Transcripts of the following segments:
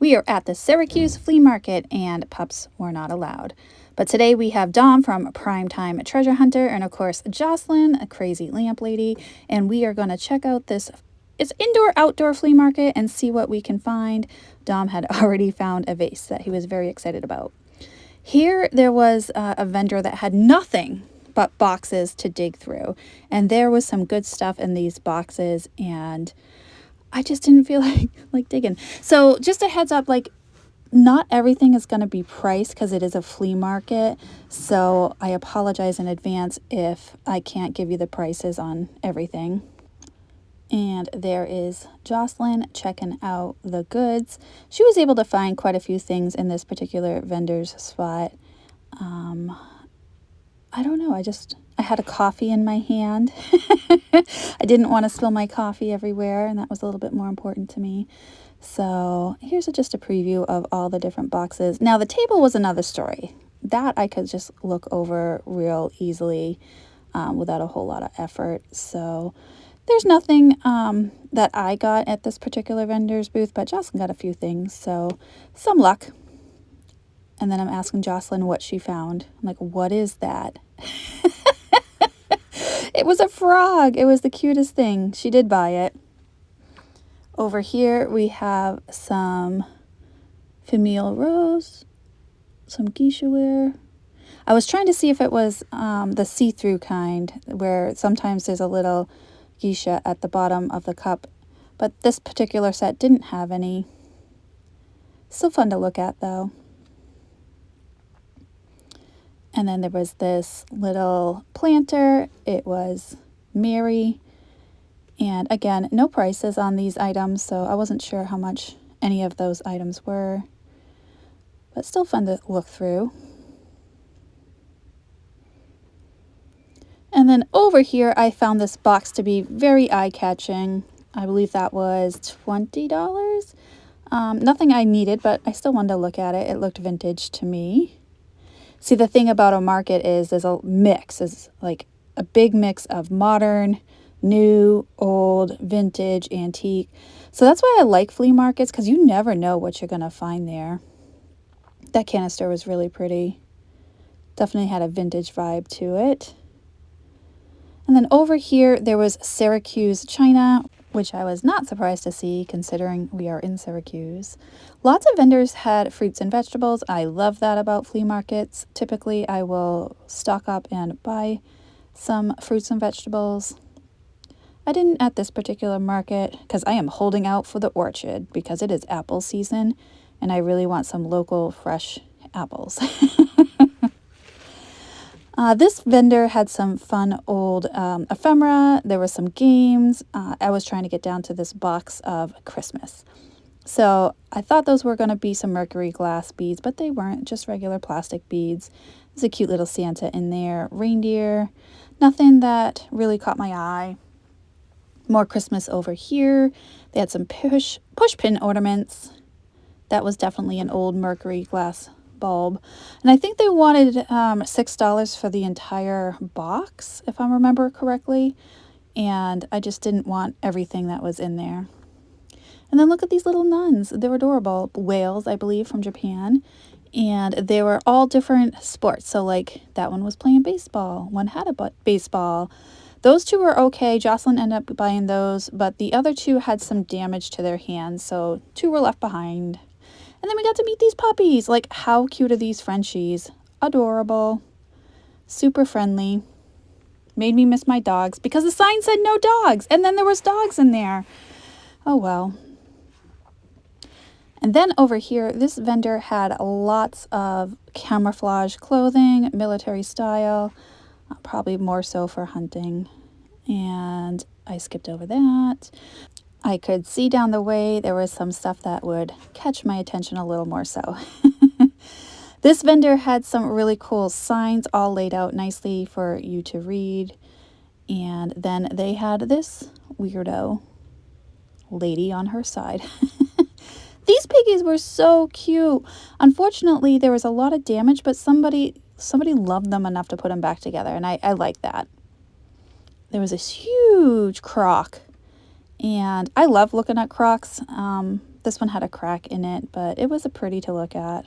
We are at the Syracuse Flea Market and pups were not allowed. But today we have Dom from Primetime Treasure Hunter and of course Jocelyn, a crazy lamp lady, and we are going to check out this indoor-outdoor flea market and see what we can find. Dom had already found a vase that he was very excited about. Here there was a vendor that had nothing but boxes to dig through, and there was some good stuff in these boxes, and I just didn't feel like digging. So just a heads up, like not everything is going to be priced because it is a flea market. So I apologize in advance if I can't give you the prices on everything. And there is Jocelyn checking out the goods. She was able to find quite a few things in this particular vendor's spot. I don't know, I had a coffee in my hand. I didn't want to spill my coffee everywhere, and that was a little bit more important to me. So here's just a preview of all the different boxes. Now the table was another story. That I could just look over real easily without a whole lot of effort. So there's nothing that I got at this particular vendor's booth, but Jocelyn got a few things, so some luck. And then I'm asking Jocelyn what she found. I'm like, what is that? It was a frog. It was the cutest thing. She did buy it. Over here we have some Famille Rose, some geisha ware. I was trying to see if it was the see-through kind, where sometimes there's a little geisha at the bottom of the cup, but this particular set didn't have any. Still fun to look at though. And then there was this little planter. It was Mary. And again, no prices on these items, so I wasn't sure how much any of those items were. But still fun to look through. And then over here, I found this box to be very eye-catching. I believe that was $20. Nothing I needed, but I still wanted to look at it. It looked vintage to me. See, the thing about a market is there's a mix. It's like a big mix of modern, new, old, vintage, antique. So that's why I like flea markets, because you never know what you're going to find there. That canister was really pretty. Definitely had a vintage vibe to it. And then over here, there was Syracuse china, which I was not surprised to see considering we are in Syracuse. Lots of vendors had fruits and vegetables. I love that about flea markets. Typically, I will stock up and buy some fruits and vegetables. I didn't at this particular market because I am holding out for the orchard because it is apple season and I really want some local fresh apples. This vendor had some fun old ephemera. There were some games. I was trying to get down to this box of Christmas. So I thought those were going to be some mercury glass beads, but they weren't, just regular plastic beads. There's a cute little Santa in there, reindeer. Nothing that really caught my eye. More Christmas over here. They had some push pin ornaments. That was definitely an old mercury glass bulb. And I think they wanted $6 for the entire box, if I remember correctly. And I just didn't want everything that was in there. And then look at these little nuns. They were adorable. Whales, I believe, from Japan. And they were all different sports. So like that one was playing baseball. One had a baseball. Those two were okay. Jocelyn ended up buying those, but the other two had some damage to their hands, so two were left behind. And then we got to meet these puppies. Like, how cute are these Frenchies? Adorable. Super friendly. Made me miss my dogs because the sign said no dogs, and then there was dogs in there. Oh well. And then over here, this vendor had lots of camouflage clothing, military style. Probably more so for hunting, and I skipped over that. I could see down the way there was some stuff that would catch my attention a little more so. This vendor had some really cool signs all laid out nicely for you to read, and then they had this weirdo lady on her side. These piggies were so cute. Unfortunately, there was a lot of damage, but somebody loved them enough to put them back together, and I like that. There was this huge croc, and I love looking at crocs, This one had a crack in it, but it was pretty to look at.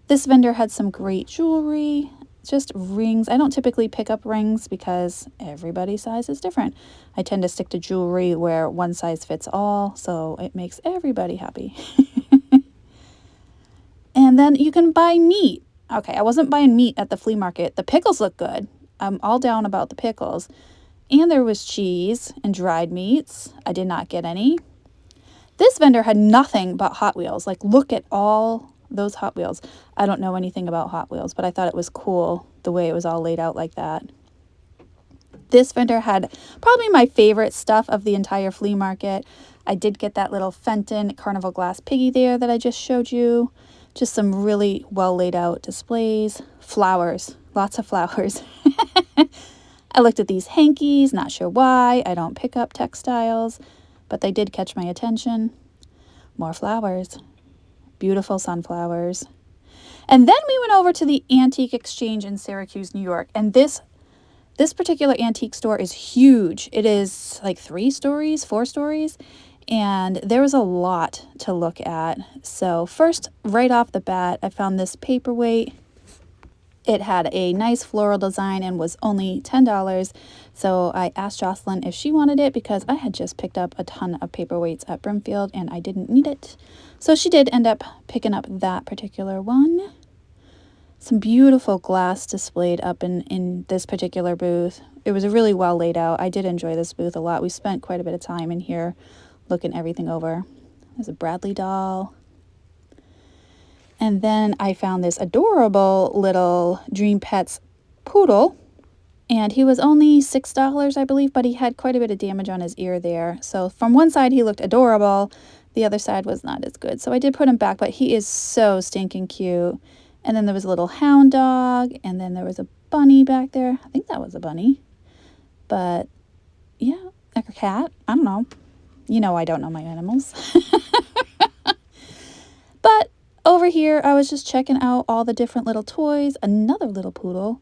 This vendor had some great jewelry, just rings. I don't typically pick up rings because everybody's size is different. I tend to stick to jewelry where one size fits all, so it makes everybody happy. And then you can buy meat. Okay, I wasn't buying meat at the flea market. The pickles look good. I'm all down about the pickles. And there was cheese and dried meats. I did not get any. This vendor had nothing but Hot Wheels. Like, look at all those Hot Wheels. I don't know anything about Hot Wheels, but I thought it was cool the way it was all laid out like that. This vendor had probably my favorite stuff of the entire flea market. I did get that little Fenton Carnival Glass Piggy there that I just showed you. Just some really well laid out displays. Flowers, lots of flowers. I looked at these hankies, not sure why. I don't pick up textiles, but they did catch my attention. More flowers. Beautiful sunflowers. And then we went over to the Antique Exchange in Syracuse, New York. And this particular antique store is huge. It is like 3 stories, 4 stories. And there was a lot to look at. So first, right off the bat, I found this paperweight. It had a nice floral design and was only $10. So I asked Jocelyn if she wanted it because I had just picked up a ton of paperweights at Brimfield and I didn't need it. So she did end up picking up that particular one. Some beautiful glass displayed up in this particular booth. It was really well laid out. I did enjoy this booth a lot. We spent quite a bit of time in here looking everything over. There's a Bradley doll. And then I found this adorable little Dream Pets poodle. And he was only $6, I believe, but he had quite a bit of damage on his ear there. So from one side, he looked adorable. The other side was not as good. So I did put him back, but he is so stinking cute. And then there was a little hound dog. And then there was a bunny back there. I think that was a bunny. But yeah, like a cat. I don't know. You know I don't know my animals. But over here, I was just checking out all the different little toys. Another little poodle.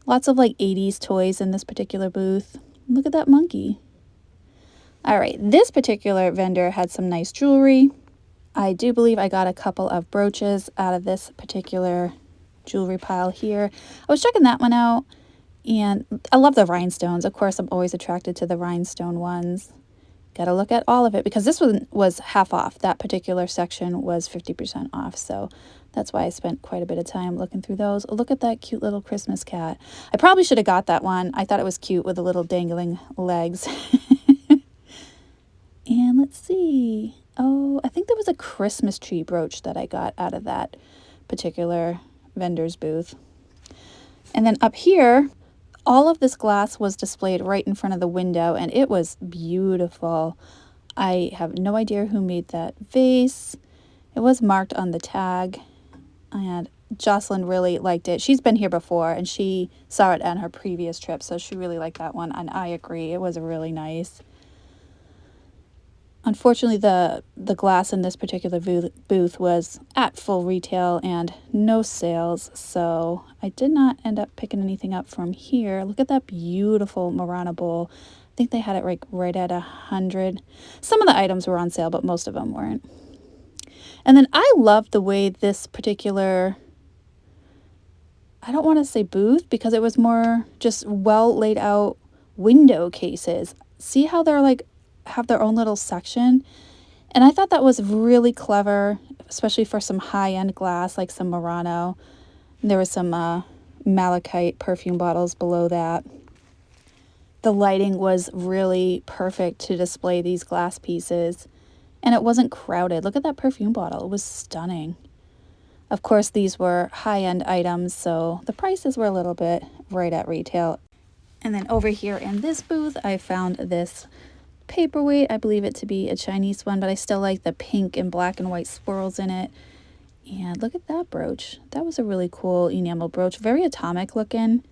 Lots of like 80s toys in this particular booth. Look at that monkey. All right, this particular vendor had some nice jewelry. I do believe I got a couple of brooches out of this particular jewelry pile here. I was checking that one out, and I love the rhinestones. Of course, I'm always attracted to the rhinestone ones. Got to look at all of it because this one was half off. That particular section was 50% off, so that's why I spent quite a bit of time looking through those. Look at that cute little Christmas cat. I probably should have got that one. I thought it was cute with the little dangling legs. And let's see. Oh, I think there was a Christmas tree brooch that I got out of that particular vendor's booth. And then up here, all of this glass was displayed right in front of the window, and it was beautiful. I have no idea who made that vase. It was marked on the tag, and Jocelyn really liked it. She's been here before, and she saw it on her previous trip, so she really liked that one, and I agree. It was really nice. Unfortunately, the glass in this particular booth was at full retail and no sales, so I did not end up picking anything up from here. Look at that beautiful Murano bowl. I think they had it right at 100. Some of the items were on sale, but most of them weren't. And then I love the way this particular, I don't want to say booth, because it was more just well laid out window cases. See how they're like have their own little section, and I thought that was really clever, especially for some high-end glass like some Murano. There was some malachite perfume bottles below that. The lighting was really perfect to display these glass pieces, and it wasn't crowded. Look at that perfume bottle. It was stunning. Of course, these were high-end items, so the prices were a little bit right at retail. And then over here in this booth, I found this paperweight. I believe it to be a Chinese one, but I still like the pink and black and white swirls in it. And look at that brooch. That was a really cool enamel brooch. Very atomic looking.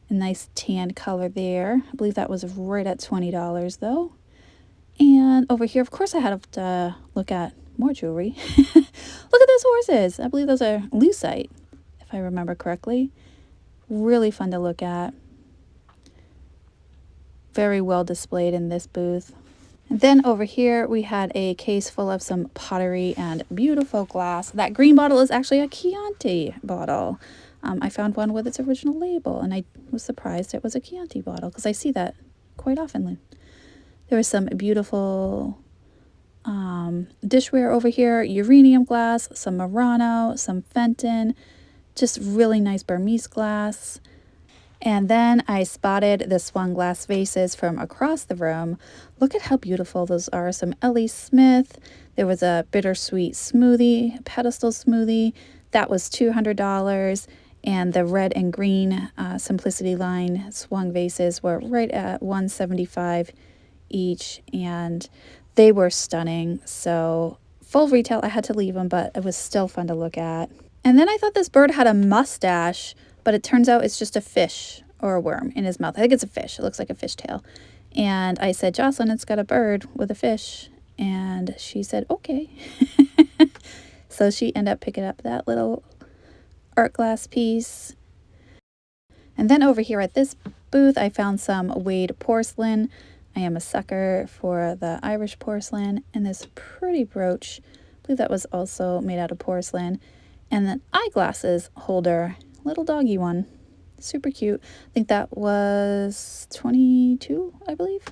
A nice tan color there. I believe that was right at $20 though. And over here, of course, I had to look at more jewelry. Look at those horses. I believe those are lucite, if I remember correctly. Really fun to look at. Very well displayed in this booth. And then over here, we had a case full of some pottery and beautiful glass. That green bottle is actually a Chianti bottle. I found one with its original label, and I was surprised it was a Chianti bottle because I see that quite often. There was some beautiful dishware over here, uranium glass, some Murano, some Fenton, just really nice Burmese glass. And then I spotted the swung glass vases from across the room. Look at how beautiful those are. Some Ellie Smith. There was a bittersweet smoothie, pedestal smoothie. That was $200. And the red and green Simplicity line swung vases were right at $175 each. And they were stunning. So full retail, I had to leave them, but it was still fun to look at. And then I thought this bird had a mustache, but it turns out it's just a fish or a worm in his mouth. I think it's a fish. It looks like a fishtail. And I said, Jocelyn, it's got a bird with a fish. And she said, okay. So she ended up picking up that little art glass piece. And then over here at this booth, I found some Wade porcelain. I am a sucker for the Irish porcelain. And this pretty brooch, I believe that was also made out of porcelain. And then eyeglasses holder, little doggy one, super cute. I think that was 22, I believe.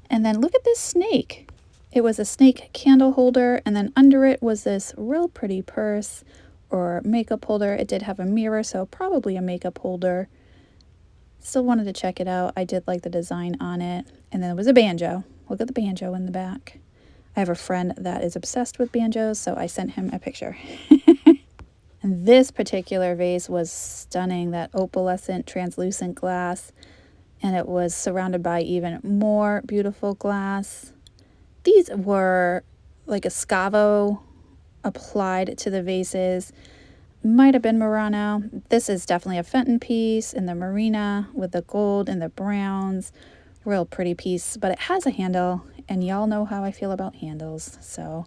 And then look at this snake. It was a snake candle holder, and then under it was this real pretty purse or makeup holder. It did have a mirror, so probably a makeup holder. Still wanted to check it out. I did like the design on it. And then there was a banjo. Look at the banjo in the back. I have a friend that is obsessed with banjos, so I sent him a picture. And this particular vase was stunning, that opalescent translucent glass, and it was surrounded by even more beautiful glass. These were like a scavo applied to the vases. Might have been Murano. This is definitely a Fenton piece in the Marina with the gold and the browns. Real pretty piece, but it has a handle, and y'all know how I feel about handles, so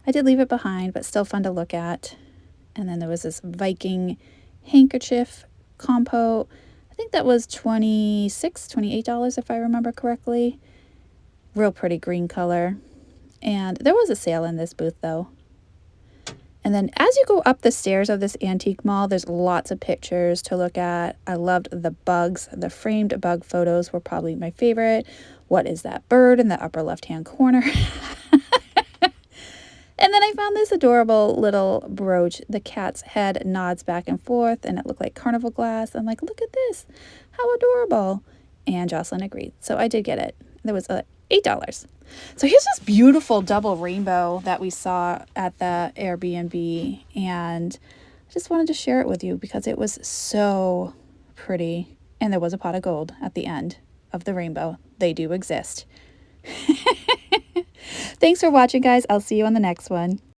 I did leave it behind, but still fun to look at. And then there was this Viking handkerchief compo. I think that was $26, $28 if I remember correctly. Real pretty green color. And there was a sale in this booth though. And then as you go up the stairs of this antique mall, there's lots of pictures to look at. I loved the bugs. The framed bug photos were probably my favorite. What is that bird in the upper left-hand corner? And then I found this adorable little brooch. The cat's head nods back and forth, and it looked like carnival glass. I'm like, look at this. How adorable. And Jocelyn agreed. So I did get it. There was $8. So here's this beautiful double rainbow that we saw at the Airbnb. And I just wanted to share it with you because it was so pretty. And there was a pot of gold at the end of the rainbow. They do exist. Thanks for watching, guys. I'll see you on the next one.